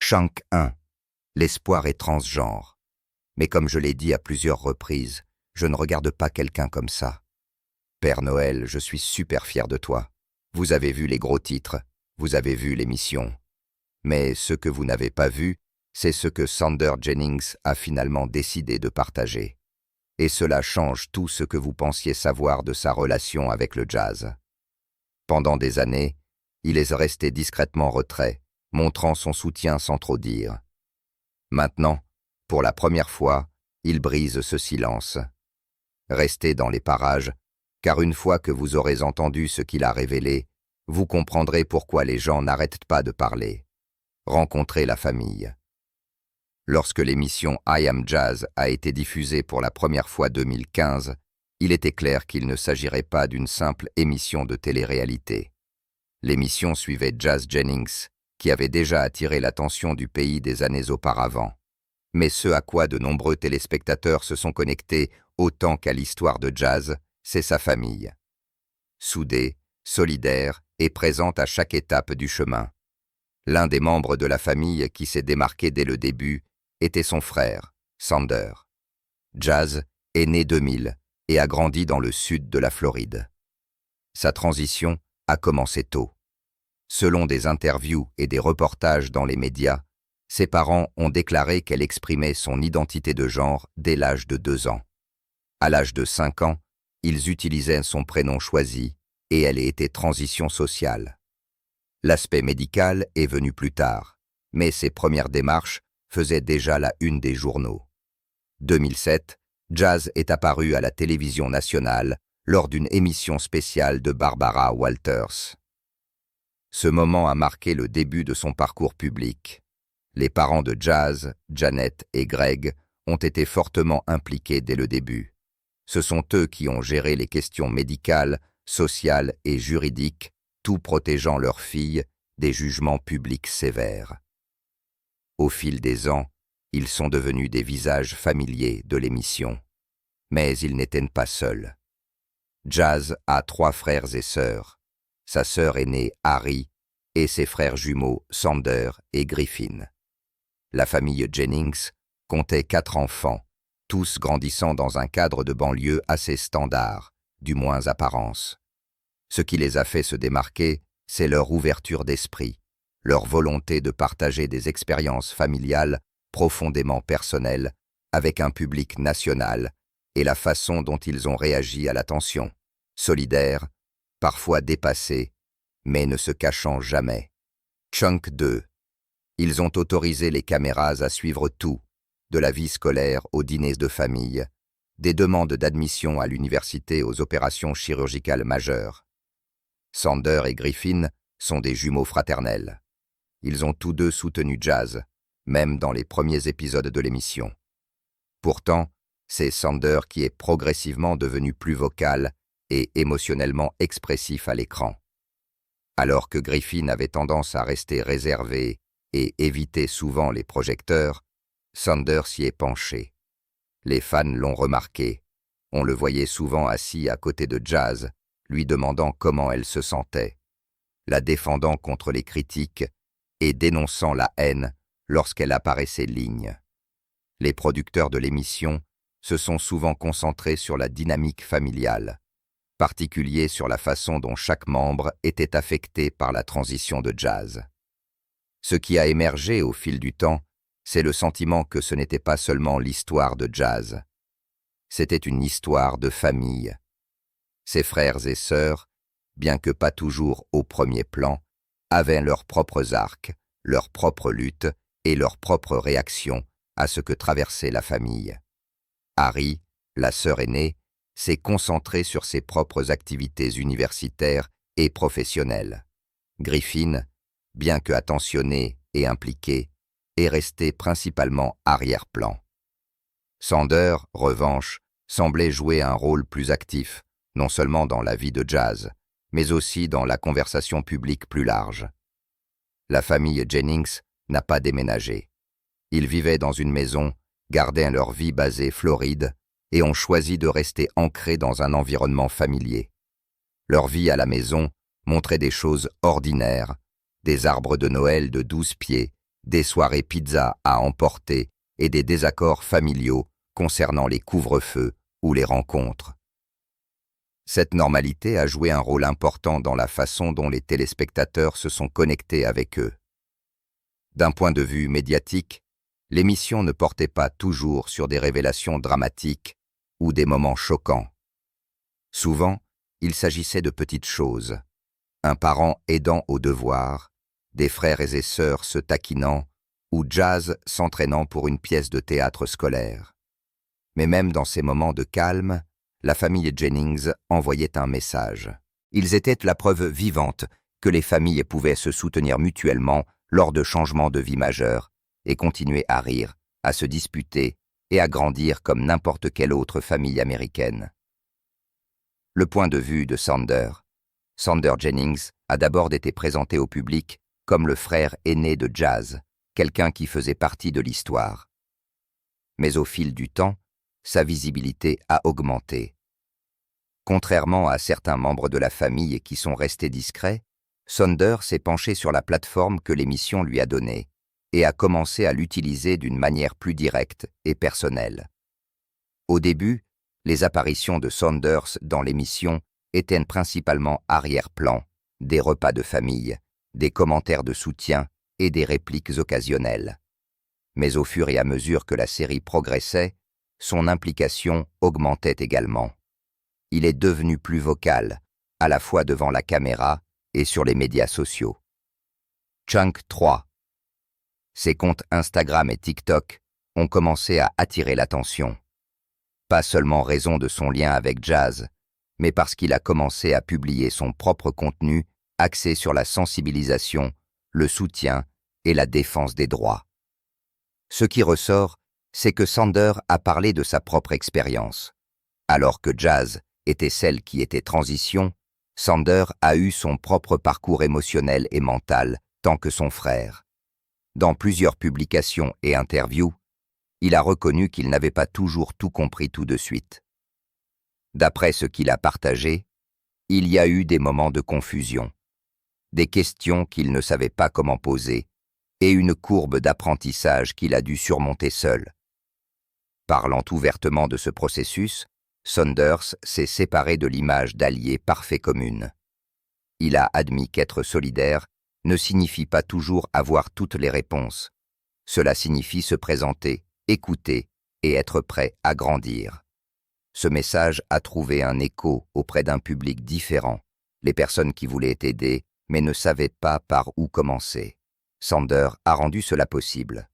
Chunk 1. L'espoir est transgenre. Mais comme je l'ai dit à plusieurs reprises, je ne regarde pas quelqu'un comme ça. Père Noël, je suis super fier de toi. Vous avez vu les gros titres, vous avez vu l'émission. Mais ce que vous n'avez pas vu, c'est ce que Sander Jennings a finalement décidé de partager. Et cela change tout ce que vous pensiez savoir de sa relation avec le jazz. Pendant des années, il est resté discrètement en retrait, montrant son soutien sans trop dire. Maintenant, pour la première fois, il brise ce silence. Restez dans les parages, car une fois que vous aurez entendu ce qu'il a révélé, vous comprendrez pourquoi les gens n'arrêtent pas de parler. Rencontrez la famille. Lorsque l'émission I Am Jazz a été diffusée pour la première fois en 2015, il était clair qu'il ne s'agirait pas d'une simple émission de télé-réalité. L'émission suivait Jazz Jennings, qui avait déjà attiré l'attention du pays des années auparavant. Mais ce à quoi de nombreux téléspectateurs se sont connectés autant qu'à l'histoire de jazz, c'est sa famille. Soudée, solidaire et présente à chaque étape du chemin. L'un des membres de la famille qui s'est démarqué dès le début était son frère, Sander. Jazz est né 2000 et a grandi dans le sud de la Floride. Sa transition a commencé tôt. Selon des interviews et des reportages dans les médias, ses parents ont déclaré qu'elle exprimait son identité de genre dès l'âge de 2 ans. À l'âge de 5 ans, ils utilisaient son prénom choisi et elle était transition sociale. L'aspect médical est venu plus tard, mais ses premières démarches faisaient déjà la une des journaux. 2007, Jazz est apparu à la télévision nationale lors d'une émission spéciale de Barbara Walters. Ce moment a marqué le début de son parcours public. Les parents de Jazz, Janet et Greg, ont été fortement impliqués dès le début. Ce sont eux qui ont géré les questions médicales, sociales et juridiques, tout protégeant leur fille des jugements publics sévères. Au fil des ans, ils sont devenus des visages familiers de l'émission. Mais ils n'étaient pas seuls. Jazz a 3 frères et sœurs. Sa sœur aînée, Harry, et ses frères jumeaux, Sander et Griffin. La famille Jennings comptait 4 enfants, tous grandissant dans un cadre de banlieue assez standard, du moins apparence. Ce qui les a fait se démarquer, c'est leur ouverture d'esprit, leur volonté de partager des expériences familiales profondément personnelles avec un public national et la façon dont ils ont réagi à l'attention, solidaires, parfois dépassés, mais ne se cachant jamais. Chunk 2. Ils ont autorisé les caméras à suivre tout, de la vie scolaire aux dîners de famille, des demandes d'admission à l'université aux opérations chirurgicales majeures. Sander et Griffin sont des jumeaux fraternels. Ils ont tous deux soutenu Jazz, même dans les premiers épisodes de l'émission. Pourtant, c'est Sander qui est progressivement devenu plus vocal et émotionnellement expressif à l'écran. Alors que Griffin avait tendance à rester réservé et éviter souvent les projecteurs, Sander s'y est penché. Les fans l'ont remarqué. On le voyait souvent assis à côté de Jazz, lui demandant comment elle se sentait, la défendant contre les critiques et dénonçant la haine lorsqu'elle apparaissait ligne. Les producteurs de l'émission se sont souvent concentrés sur la dynamique familiale, particulier sur la façon dont chaque membre était affecté par la transition de Jazz. Ce qui a émergé au fil du temps, c'est le sentiment que ce n'était pas seulement l'histoire de Jazz. C'était une histoire de famille. Ses frères et sœurs, bien que pas toujours au premier plan, avaient leurs propres arcs, leurs propres luttes et leurs propres réactions à ce que traversait la famille. Harry, la sœur aînée, s'est concentrée sur ses propres activités universitaires et professionnelles. Griffin, bien que attentionné et impliqué, est resté principalement arrière-plan. Sander, revanche, semblait jouer un rôle plus actif, non seulement dans la vie de Jazz, mais aussi dans la conversation publique plus large. La famille Jennings n'a pas déménagé. Ils vivaient dans une maison, gardaient leur vie basée Floride et ont choisi de rester ancrés dans un environnement familier. Leur vie à la maison montrait des choses ordinaires, des arbres de Noël de 12 pieds, des soirées pizza à emporter et des désaccords familiaux concernant les couvre-feux ou les rencontres. Cette normalité a joué un rôle important dans la façon dont les téléspectateurs se sont connectés avec eux. D'un point de vue médiatique, l'émission ne portait pas toujours sur des révélations dramatiques ou des moments choquants. Souvent, il s'agissait de petites choses. Un parent aidant au devoir, des frères et sœurs se taquinant ou Jazz s'entraînant pour une pièce de théâtre scolaire. Mais même dans ces moments de calme, la famille Jennings envoyait un message. Ils étaient la preuve vivante que les familles pouvaient se soutenir mutuellement lors de changements de vie majeurs et continuer à rire, à se disputer et à grandir comme n'importe quelle autre famille américaine. Le point de vue de Sander Jennings a d'abord été présenté au public comme le frère aîné de Jazz, quelqu'un qui faisait partie de l'histoire. Mais au fil du temps, sa visibilité a augmenté. Contrairement à certains membres de la famille qui sont restés discrets, Sander s'est penché sur la plateforme que l'émission lui a donnée et a commencé à l'utiliser d'une manière plus directe et personnelle. Au début, les apparitions de Saunders dans l'émission étaient principalement arrière-plan, des repas de famille, des commentaires de soutien et des répliques occasionnelles. Mais au fur et à mesure que la série progressait, son implication augmentait également. Il est devenu plus vocal, à la fois devant la caméra et sur les médias sociaux. Chunk 3. Ses comptes Instagram et TikTok ont commencé à attirer l'attention. Pas seulement en raison de son lien avec Jazz, mais parce qu'il a commencé à publier son propre contenu axé sur la sensibilisation, le soutien et la défense des droits. Ce qui ressort, c'est que Sander a parlé de sa propre expérience. Alors que Jazz était celle qui était transition, Sander a eu son propre parcours émotionnel et mental, tant que son frère. Dans plusieurs publications et interviews, il a reconnu qu'il n'avait pas toujours tout compris tout de suite. D'après ce qu'il a partagé, il y a eu des moments de confusion, des questions qu'il ne savait pas comment poser et une courbe d'apprentissage qu'il a dû surmonter seul. Parlant ouvertement de ce processus, Saunders s'est séparé de l'image d'allié parfait commune. Il a admis qu'être solidaire ne signifie pas toujours avoir toutes les réponses. Cela signifie se présenter, écouter et être prêt à grandir. Ce message a trouvé un écho auprès d'un public différent, les personnes qui voulaient aider mais ne savaient pas par où commencer. Sander a rendu cela possible.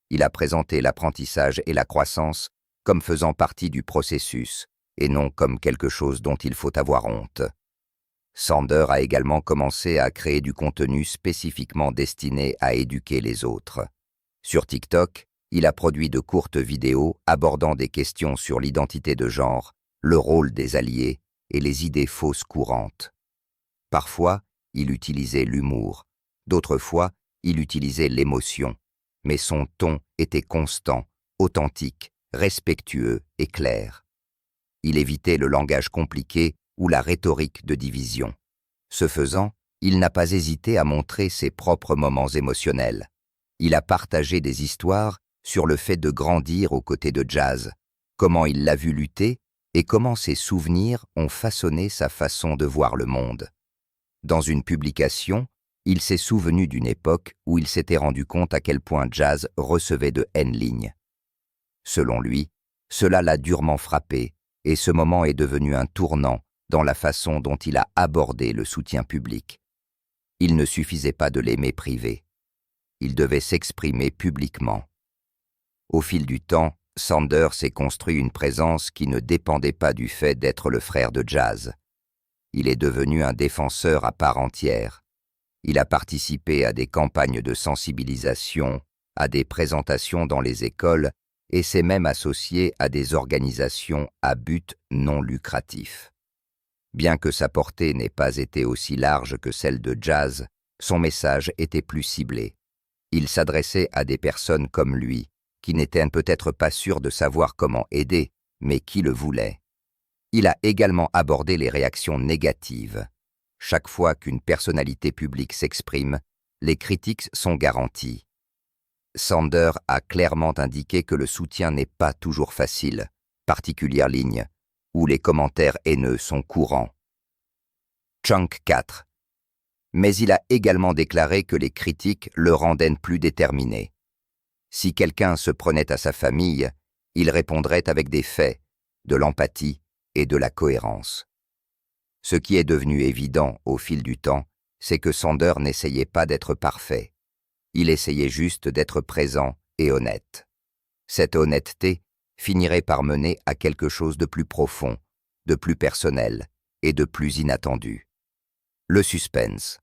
Il a présenté l'apprentissage et la croissance comme faisant partie du processus et non comme quelque chose dont il faut avoir honte. Sander a également commencé à créer du contenu spécifiquement destiné à éduquer les autres. Sur TikTok, il a produit de courtes vidéos abordant des questions sur l'identité de genre, le rôle des alliés et les idées fausses courantes. Parfois, il utilisait l'humour, d'autres fois, il utilisait l'émotion, mais son ton était constant, authentique, respectueux et clair. Il évitait le langage compliqué ou la rhétorique de division. Ce faisant, il n'a pas hésité à montrer ses propres moments émotionnels. Il a partagé des histoires sur le fait de grandir aux côtés de Jazz, comment il l'a vu lutter et comment ses souvenirs ont façonné sa façon de voir le monde. Dans une publication, il s'est souvenu d'une époque où il s'était rendu compte à quel point Jazz recevait de haine-ligne. Selon lui, cela l'a durement frappé et ce moment est devenu un tournant dans la façon dont il a abordé le soutien public. Il ne suffisait pas de l'aimer privé. Il devait s'exprimer publiquement. Au fil du temps, Sander s'est construit une présence qui ne dépendait pas du fait d'être le frère de Jazz. Il est devenu un défenseur à part entière. Il a participé à des campagnes de sensibilisation, à des présentations dans les écoles et s'est même associé à des organisations à but non lucratif. Bien que sa portée n'ait pas été aussi large que celle de Jazz, son message était plus ciblé. Il s'adressait à des personnes comme lui, qui n'étaient peut-être pas sûres de savoir comment aider, mais qui le voulaient. Il a également abordé les réactions négatives. Chaque fois qu'une personnalité publique s'exprime, les critiques sont garanties. Sander a clairement indiqué que le soutien n'est pas toujours facile, particulière ligne, où les commentaires haineux sont courants. Chunk 4. Mais il a également déclaré que les critiques le rendaient plus déterminé. Si quelqu'un se prenait à sa famille, il répondrait avec des faits, de l'empathie et de la cohérence. Ce qui est devenu évident au fil du temps, c'est que Sander n'essayait pas d'être parfait. Il essayait juste d'être présent et honnête. Cette honnêteté finirait par mener à quelque chose de plus profond, de plus personnel et de plus inattendu. Le suspense.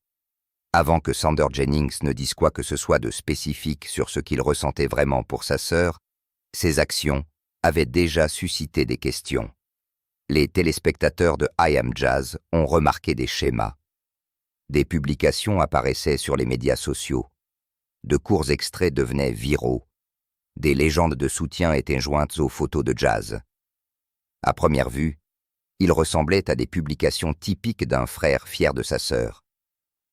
Avant que Sander Jennings ne dise quoi que ce soit de spécifique sur ce qu'il ressentait vraiment pour sa sœur, ses actions avaient déjà suscité des questions. Les téléspectateurs de I Am Jazz ont remarqué des schémas. Des publications apparaissaient sur les médias sociaux. De courts extraits devenaient viraux. Des légendes de soutien étaient jointes aux photos de Jazz. À première vue, il ressemblait à des publications typiques d'un frère fier de sa sœur.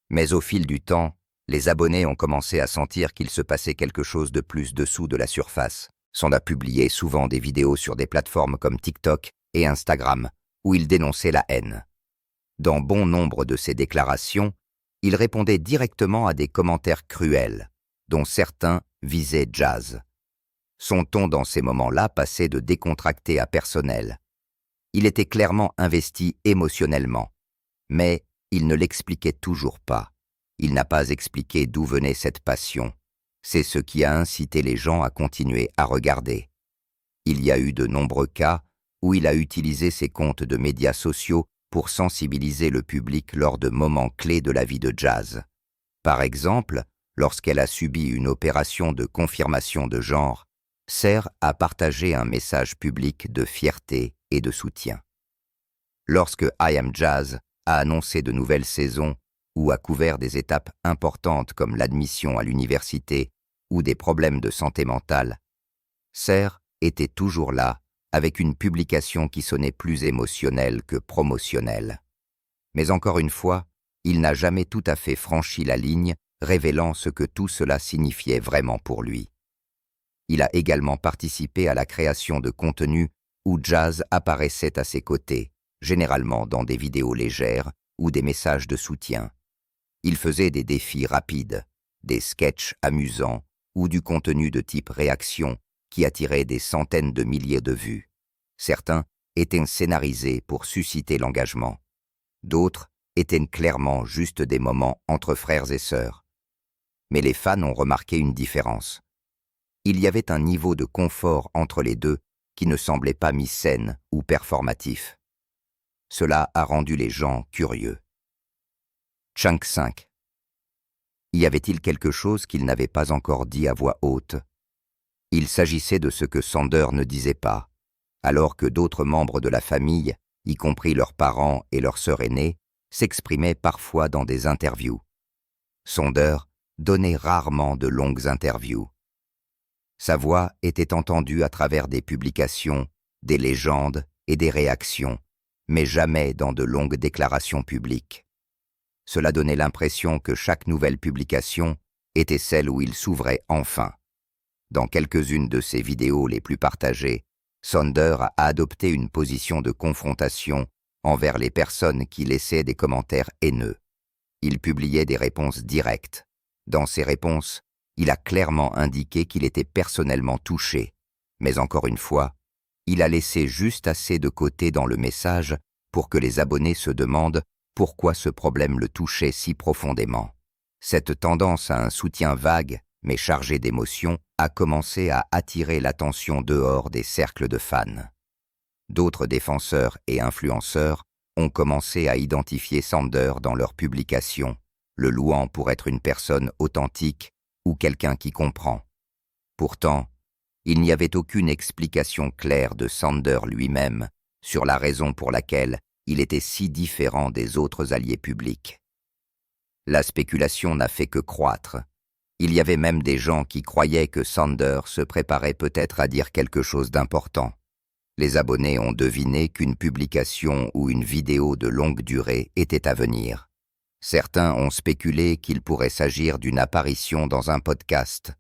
Mais au fil du temps, les abonnés ont commencé à sentir qu'il se passait quelque chose de plus dessous de la surface. Sander publiait souvent des vidéos sur des plateformes comme TikTok et Instagram, où il dénonçait la haine. Dans bon nombre de ses déclarations, il répondait directement à des commentaires cruels, dont certains visaient Jazz. Son ton dans ces moments-là passait de décontracté à personnel. Il était clairement investi émotionnellement, mais il ne l'expliquait toujours pas. Il n'a pas expliqué d'où venait cette passion. C'est ce qui a incité les gens à continuer à regarder. Il y a eu de nombreux cas où il a utilisé ses comptes de médias sociaux pour sensibiliser le public lors de moments clés de la vie de Jazz. Par exemple, lorsqu'elle a subi une opération de confirmation de genre, Ser a partagé un message public de fierté et de soutien. Lorsque I Am Jazz a annoncé de nouvelles saisons ou a couvert des étapes importantes comme l'admission à l'université ou des problèmes de santé mentale, Ser était toujours là avec une publication qui sonnait plus émotionnelle que promotionnelle. Mais encore une fois, il n'a jamais tout à fait franchi la ligne, révélant ce que tout cela signifiait vraiment pour lui. Il a également participé à la création de contenus où Jazz apparaissait à ses côtés, généralement dans des vidéos légères ou des messages de soutien. Il faisait des défis rapides, des sketchs amusants ou du contenu de type réaction qui attirait des centaines de milliers de vues. Certains étaient scénarisés pour susciter l'engagement. D'autres étaient clairement juste des moments entre frères et sœurs. Mais les fans ont remarqué une différence. Il y avait un niveau de confort entre les deux qui ne semblait pas mis-scène ou performatif. Cela a rendu les gens curieux. Chunk 5. Y avait-il quelque chose qu'il n'avait pas encore dit à voix haute? Il s'agissait de ce que Sander ne disait pas, alors que d'autres membres de la famille, y compris leurs parents et leurs sœurs aînées, s'exprimaient parfois dans des interviews. Sander donnait rarement de longues interviews. Sa voix était entendue à travers des publications, des légendes et des réactions, mais jamais dans de longues déclarations publiques. Cela donnait l'impression que chaque nouvelle publication était celle où il s'ouvrait enfin. Dans quelques-unes de ses vidéos les plus partagées, Sander a adopté une position de confrontation envers les personnes qui laissaient des commentaires haineux. Il publiait des réponses directes. Dans ces réponses, il a clairement indiqué qu'il était personnellement touché, mais encore une fois, il a laissé juste assez de côté dans le message pour que les abonnés se demandent pourquoi ce problème le touchait si profondément. Cette tendance à un soutien vague, mais chargé d'émotions, a commencé à attirer l'attention dehors des cercles de fans. D'autres défenseurs et influenceurs ont commencé à identifier Sander dans leurs publications, le louant pour être une personne authentique ou quelqu'un qui comprend. Pourtant, il n'y avait aucune explication claire de Sander lui-même sur la raison pour laquelle il était si différent des autres alliés publics. La spéculation n'a fait que croître. Il y avait même des gens qui croyaient que Sander se préparait peut-être à dire quelque chose d'important. Les abonnés ont deviné qu'une publication ou une vidéo de longue durée était à venir. Certains ont spéculé qu'il pourrait s'agir d'une apparition dans un podcast.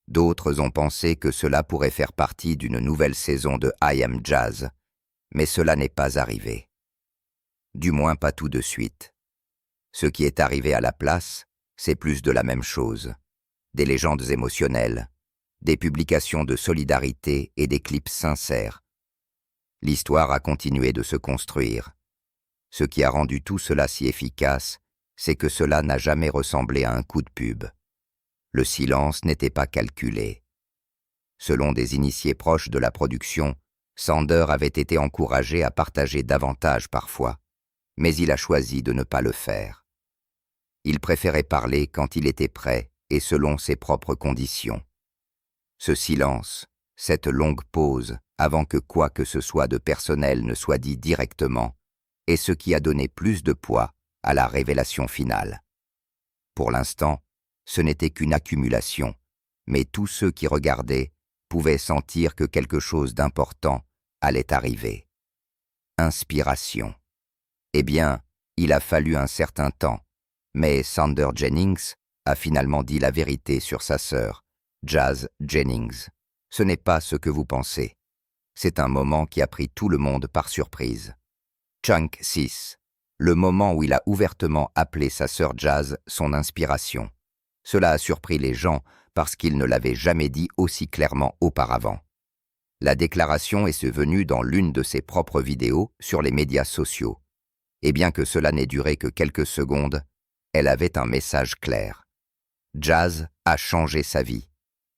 D'autres ont pensé que cela pourrait faire partie d'une nouvelle saison de I Am Jazz, mais cela n'est pas arrivé. Du moins pas tout de suite. Ce qui est arrivé à la place, c'est plus de la même chose. Des légendes émotionnelles, des publications de solidarité et des clips sincères. L'histoire a continué de se construire. Ce qui a rendu tout cela si efficace, c'est que cela n'a jamais ressemblé à un coup de pub. Le silence n'était pas calculé. Selon des initiés proches de la production, Sander avait été encouragé à partager davantage parfois, mais il a choisi de ne pas le faire. Il préférait parler quand il était prêt et selon ses propres conditions. Ce silence, cette longue pause avant que quoi que ce soit de personnel ne soit dit directement, est ce qui a donné plus de poids à la révélation finale. Pour l'instant, ce n'était qu'une accumulation, mais tous ceux qui regardaient pouvaient sentir que quelque chose d'important allait arriver. Inspiration. Eh bien, il a fallu un certain temps, mais Sander Jennings a finalement dit la vérité sur sa sœur, Jazz Jennings. Ce n'est pas ce que vous pensez. C'est un moment qui a pris tout le monde par surprise. Chunk 6, le moment où il a ouvertement appelé sa sœur Jazz son inspiration. Cela a surpris les gens parce qu'il ne l'avait jamais dit aussi clairement auparavant. La déclaration est survenue dans l'une de ses propres vidéos sur les médias sociaux. Et bien que cela n'ait duré que quelques secondes, elle avait un message clair. Jazz a changé sa vie.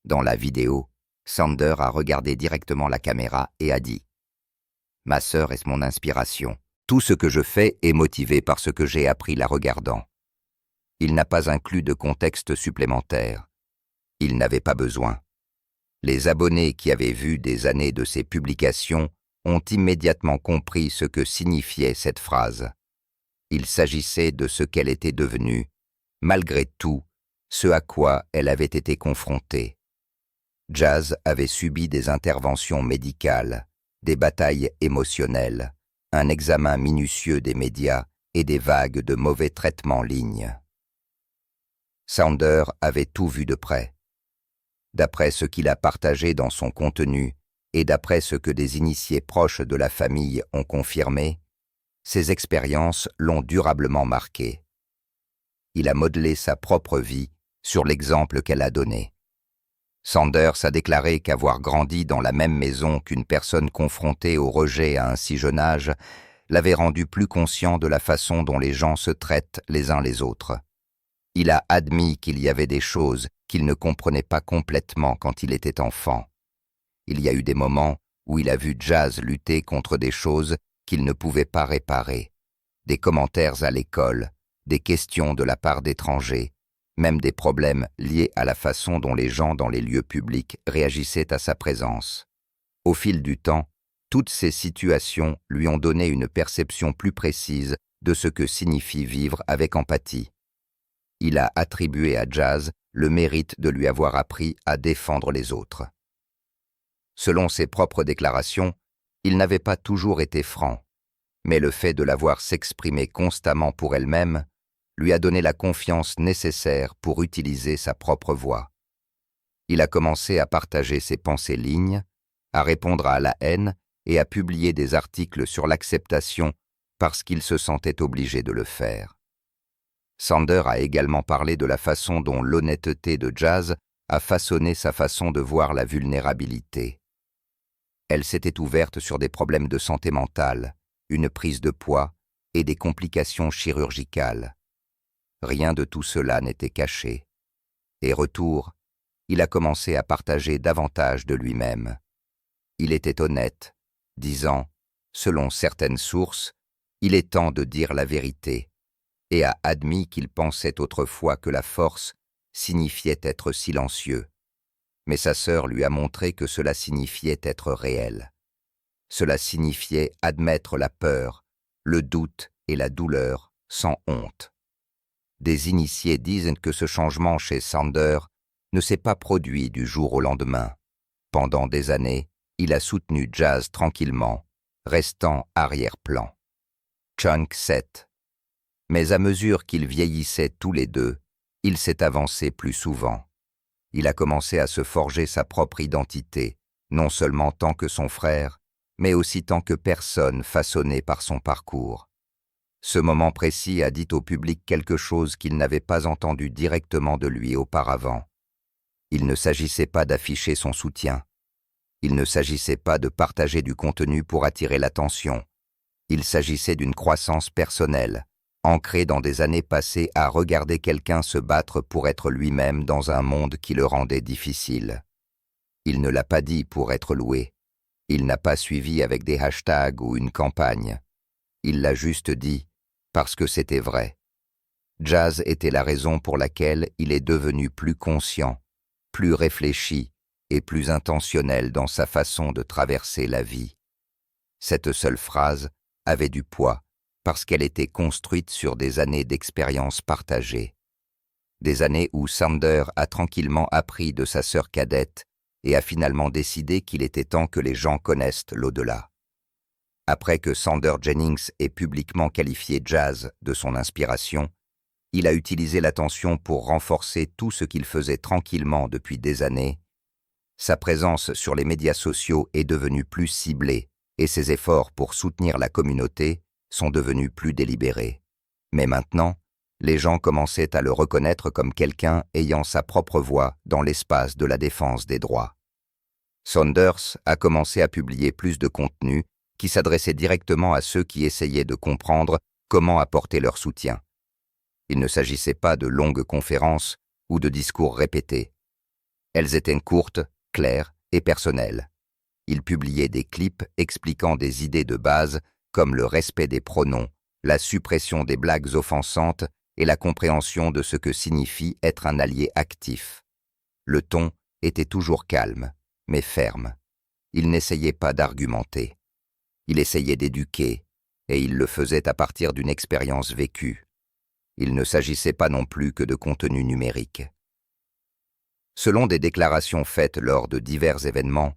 Dans la vidéo, Sander a regardé directement la caméra et a dit « Ma sœur est mon inspiration. Tout ce que je fais est motivé par ce que j'ai appris la regardant. » Il n'a pas inclus de contexte supplémentaire. Il n'avait pas besoin. Les abonnés qui avaient vu des années de ses publications ont immédiatement compris ce que signifiait cette phrase. Il s'agissait de ce qu'elle était devenue, malgré tout, ce à quoi elle avait été confrontée. Jazz avait subi des interventions médicales, des batailles émotionnelles, un examen minutieux des médias et des vagues de mauvais traitements en ligne. Sander avait tout vu de près. D'après ce qu'il a partagé dans son contenu et d'après ce que des initiés proches de la famille ont confirmé, ces expériences l'ont durablement marqué. Il a modelé sa propre vie sur l'exemple qu'elle a donné. Sanders a déclaré qu'avoir grandi dans la même maison qu'une personne confrontée au rejet à un si jeune âge l'avait rendu plus conscient de la façon dont les gens se traitent les uns les autres. Il a admis qu'il y avait des choses qu'il ne comprenait pas complètement quand il était enfant. Il y a eu des moments où il a vu Jazz lutter contre des choses qu'il ne pouvait pas réparer, des commentaires à l'école, des questions de la part d'étrangers, même des problèmes liés à la façon dont les gens dans les lieux publics réagissaient à sa présence. Au fil du temps, toutes ces situations lui ont donné une perception plus précise de ce que signifie vivre avec empathie. Il a attribué à Jazz le mérite de lui avoir appris à défendre les autres. Selon ses propres déclarations, il n'avait pas toujours été franc, mais le fait de la voir s'exprimer constamment pour elle-même lui a donné la confiance nécessaire pour utiliser sa propre voix. Il a commencé à partager ses pensées lignes, à répondre à la haine et à publier des articles sur l'acceptation parce qu'il se sentait obligé de le faire. Sander a également parlé de la façon dont l'honnêteté de Jazz a façonné sa façon de voir la vulnérabilité. Elle s'était ouverte sur des problèmes de santé mentale, une prise de poids et des complications chirurgicales. Rien de tout cela n'était caché. Et retour, il a commencé à partager davantage de lui-même. Il était honnête, disant, selon certaines sources, il est temps de dire la vérité, et a admis qu'il pensait autrefois que la force signifiait être silencieux. Mais sa sœur lui a montré que cela signifiait être réel. Cela signifiait admettre la peur, le doute et la douleur sans honte. Des initiés disent que ce changement chez Sander ne s'est pas produit du jour au lendemain. Pendant des années, il a soutenu Jazz tranquillement, restant arrière-plan. Chunk 7. Mais à mesure qu'ils vieillissaient tous les deux, il s'est avancé plus souvent. Il a commencé à se forger sa propre identité, non seulement tant que son frère, mais aussi tant que personne façonnée par son parcours. Ce moment précis a dit au public quelque chose qu'il n'avait pas entendu directement de lui auparavant. Il ne s'agissait pas d'afficher son soutien. Il ne s'agissait pas de partager du contenu pour attirer l'attention. Il s'agissait d'une croissance personnelle, ancrée dans des années passées à regarder quelqu'un se battre pour être lui-même dans un monde qui le rendait difficile. Il ne l'a pas dit pour être loué. Il n'a pas suivi avec des hashtags ou une campagne. Il l'a juste dit parce que c'était vrai. Jazz était la raison pour laquelle il est devenu plus conscient, plus réfléchi et plus intentionnel dans sa façon de traverser la vie. Cette seule phrase avait du poids parce qu'elle était construite sur des années d'expérience partagée. Des années où Sander a tranquillement appris de sa sœur cadette et a finalement décidé qu'il était temps que les gens connaissent l'au-delà. Après que Sander Jennings ait publiquement qualifié Jazz de son inspiration, il a utilisé l'attention pour renforcer tout ce qu'il faisait tranquillement depuis des années. Sa présence sur les médias sociaux est devenue plus ciblée et ses efforts pour soutenir la communauté sont devenus plus délibérés. Mais maintenant, les gens commençaient à le reconnaître comme quelqu'un ayant sa propre voix dans l'espace de la défense des droits. Saunders a commencé à publier plus de contenu qui s'adressait directement à ceux qui essayaient de comprendre comment apporter leur soutien. Il ne s'agissait pas de longues conférences ou de discours répétés. Elles étaient courtes, claires et personnelles. Il publiait des clips expliquant des idées de base comme le respect des pronoms, la suppression des blagues offensantes et la compréhension de ce que signifie être un allié actif. Le ton était toujours calme, mais ferme. Il n'essayait pas d'argumenter. Il essayait d'éduquer, et il le faisait à partir d'une expérience vécue. Il ne s'agissait pas non plus que de contenu numérique. Selon des déclarations faites lors de divers événements,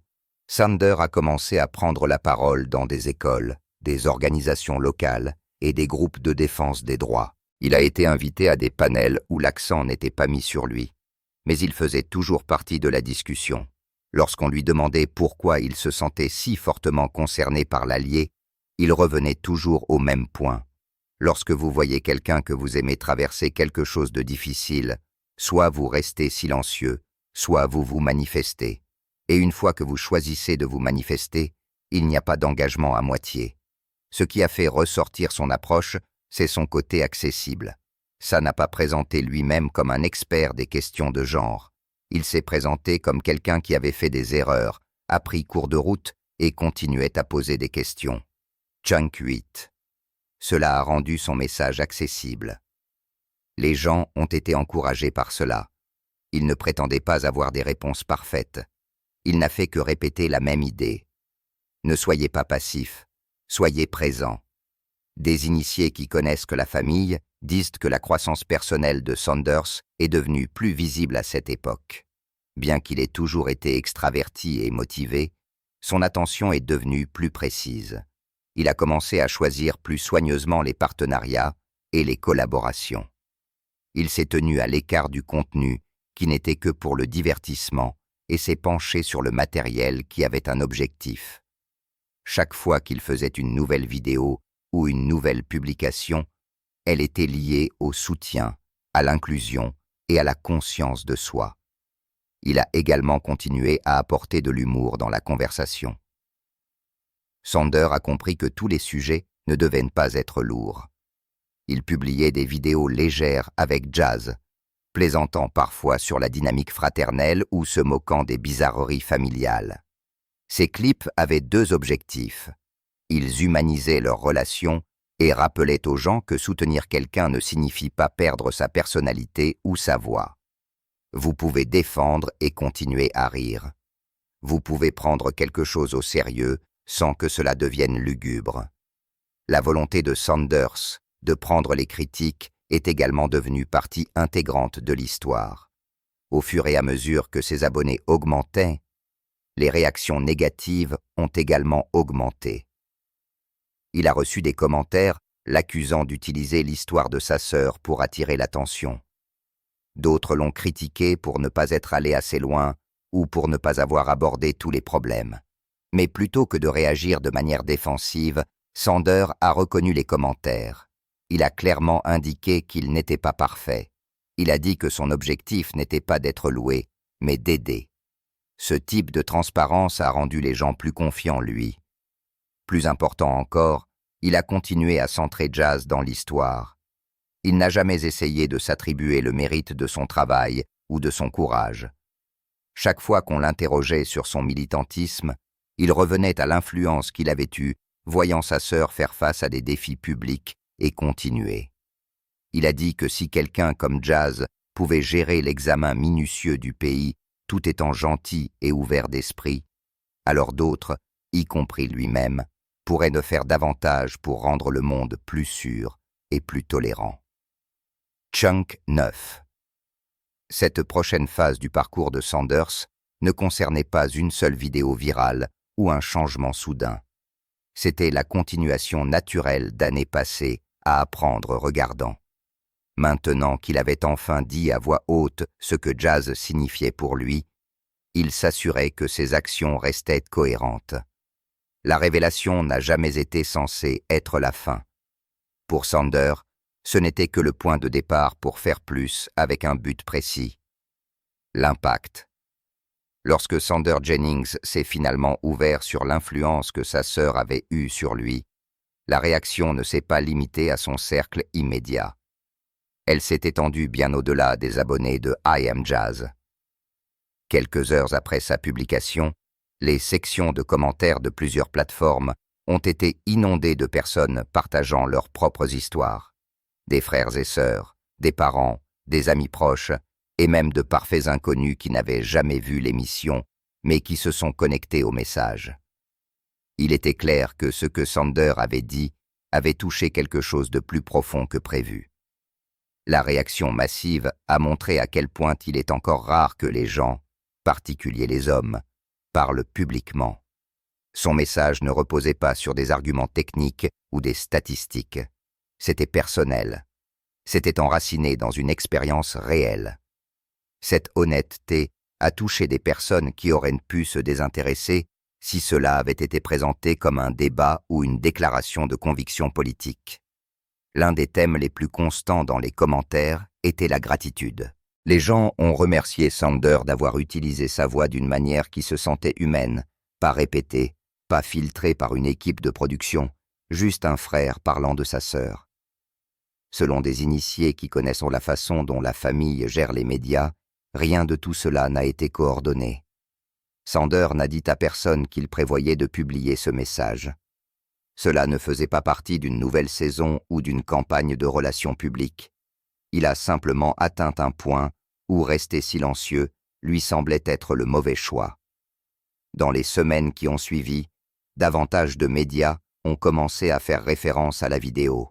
Sander a commencé à prendre la parole dans des écoles, des organisations locales et des groupes de défense des droits. Il a été invité à des panels où l'accent n'était pas mis sur lui, mais il faisait toujours partie de la discussion. Lorsqu'on lui demandait pourquoi il se sentait si fortement concerné par l'allié, il revenait toujours au même point. Lorsque vous voyez quelqu'un que vous aimez traverser quelque chose de difficile, soit vous restez silencieux, soit vous vous manifestez. Et une fois que vous choisissez de vous manifester, il n'y a pas d'engagement à moitié. Ce qui a fait ressortir son approche, c'est son côté accessible. Ça n'a pas présenté lui-même comme un expert des questions de genre. Il s'est présenté comme quelqu'un qui avait fait des erreurs, a pris cours de route et continuait à poser des questions. Chunk 8. Cela a rendu son message accessible. Les gens ont été encouragés par cela. Il ne prétendait pas avoir des réponses parfaites. Il n'a fait que répéter la même idée. Ne soyez pas passif, soyez présent. Des initiés qui connaissent que la famille disent que la croissance personnelle de Saunders est devenue plus visible à cette époque. Bien qu'il ait toujours été extraverti et motivé, son attention est devenue plus précise. Il a commencé à choisir plus soigneusement les partenariats et les collaborations. Il s'est tenu à l'écart du contenu qui n'était que pour le divertissement et s'est penché sur le matériel qui avait un objectif. Chaque fois qu'il faisait une nouvelle vidéo ou une nouvelle publication, elle était liée au soutien, à l'inclusion et à la conscience de soi. Il a également continué à apporter de l'humour dans la conversation. Sander a compris que tous les sujets ne devaient pas être lourds. Il publiait des vidéos légères avec Jazz, plaisantant parfois sur la dynamique fraternelle ou se moquant des bizarreries familiales. Ces clips avaient deux objectifs. Ils humanisaient leurs relations et rappelaient aux gens que soutenir quelqu'un ne signifie pas perdre sa personnalité ou sa voix. Vous pouvez défendre et continuer à rire. Vous pouvez prendre quelque chose au sérieux sans que cela devienne lugubre. La volonté de Saunders de prendre les critiques est également devenue partie intégrante de l'histoire. Au fur et à mesure que ses abonnés augmentaient, les réactions négatives ont également augmenté. Il a reçu des commentaires l'accusant d'utiliser l'histoire de sa sœur pour attirer l'attention. D'autres l'ont critiqué pour ne pas être allé assez loin ou pour ne pas avoir abordé tous les problèmes. Mais plutôt que de réagir de manière défensive, Sander a reconnu les commentaires. Il a clairement indiqué qu'il n'était pas parfait. Il a dit que son objectif n'était pas d'être loué, mais d'aider. Ce type de transparence a rendu les gens plus confiants en lui. Plus important encore, il a continué à centrer Jazz dans l'histoire. Il n'a jamais essayé de s'attribuer le mérite de son travail ou de son courage. Chaque fois qu'on l'interrogeait sur son militantisme, il revenait à l'influence qu'il avait eue, voyant sa sœur faire face à des défis publics et continuer. Il a dit que si quelqu'un comme Jazz pouvait gérer l'examen minutieux du pays tout étant gentil et ouvert d'esprit, alors d'autres, y compris lui-même, pourraient ne faire davantage pour rendre le monde plus sûr et plus tolérant. Chunk 9. Cette prochaine phase du parcours de Sanders ne concernait pas une seule vidéo virale ou un changement soudain. C'était la continuation naturelle d'années passées à apprendre regardant. Maintenant qu'il avait enfin dit à voix haute ce que Jazz signifiait pour lui, il s'assurait que ses actions restaient cohérentes. La révélation n'a jamais été censée être la fin. Pour Sander, ce n'était que le point de départ pour faire plus avec un but précis. L'impact. Lorsque Sander Jennings s'est finalement ouvert sur l'influence que sa sœur avait eue sur lui, la réaction ne s'est pas limitée à son cercle immédiat. Elle s'est étendue bien au-delà des abonnés de I Am Jazz. Quelques heures après sa publication, les sections de commentaires de plusieurs plateformes ont été inondées de personnes partageant leurs propres histoires. Des frères et sœurs, des parents, des amis proches, et même de parfaits inconnus qui n'avaient jamais vu l'émission, mais qui se sont connectés au message. Il était clair que ce que Sander avait dit avait touché quelque chose de plus profond que prévu. La réaction massive a montré à quel point il est encore rare que les gens, particuliers les hommes, parlent publiquement. Son message ne reposait pas sur des arguments techniques ou des statistiques. C'était personnel. C'était enraciné dans une expérience réelle. Cette honnêteté a touché des personnes qui auraient pu se désintéresser si cela avait été présenté comme un débat ou une déclaration de conviction politique. L'un des thèmes les plus constants dans les commentaires était la gratitude. Les gens ont remercié Sander d'avoir utilisé sa voix d'une manière qui se sentait humaine, pas répétée, pas filtrée par une équipe de production, juste un frère parlant de sa sœur. Selon des initiés qui connaissent la façon dont la famille gère les médias, rien de tout cela n'a été coordonné. Sander n'a dit à personne qu'il prévoyait de publier ce message. Cela ne faisait pas partie d'une nouvelle saison ou d'une campagne de relations publiques. Il a simplement atteint un point où rester silencieux lui semblait être le mauvais choix. Dans les semaines qui ont suivi, davantage de médias ont commencé à faire référence à la vidéo.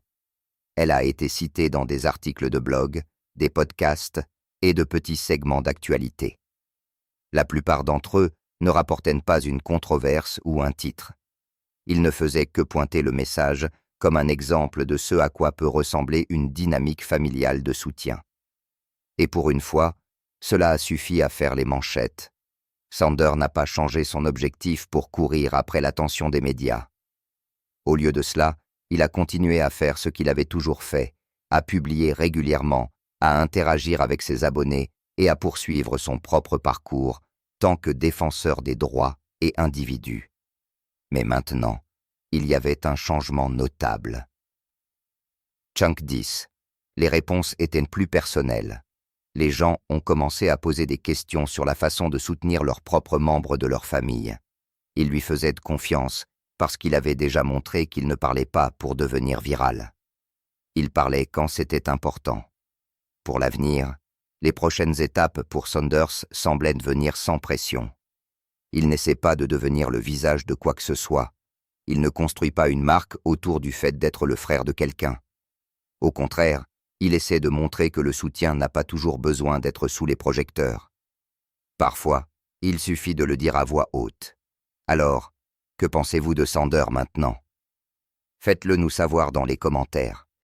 Elle a été citée dans des articles de blog, des podcasts et de petits segments d'actualité. La plupart d'entre eux ne rapportaient pas une controverse ou un titre. Ils ne faisaient que pointer le message comme un exemple de ce à quoi peut ressembler une dynamique familiale de soutien. Et pour une fois, cela a suffi à faire les manchettes. Sander n'a pas changé son objectif pour courir après l'attention des médias. Au lieu de cela, il a continué à faire ce qu'il avait toujours fait, à publier régulièrement, à interagir avec ses abonnés et à poursuivre son propre parcours, tant que défenseur des droits et individus. Mais maintenant, il y avait un changement notable. Chunk 10. Les réponses étaient plus personnelles. Les gens ont commencé à poser des questions sur la façon de soutenir leurs propres membres de leur famille. Ils lui faisaient de confiance parce qu'il avait déjà montré qu'il ne parlait pas pour devenir viral. Il parlait quand c'était important. Pour l'avenir, les prochaines étapes pour Sanders semblaient venir sans pression. Il n'essaie pas de devenir le visage de quoi que ce soit. Il ne construit pas une marque autour du fait d'être le frère de quelqu'un. Au contraire, il essaie de montrer que le soutien n'a pas toujours besoin d'être sous les projecteurs. Parfois, il suffit de le dire à voix haute. Alors, que pensez-vous de Sander maintenant? Faites-le nous savoir dans les commentaires.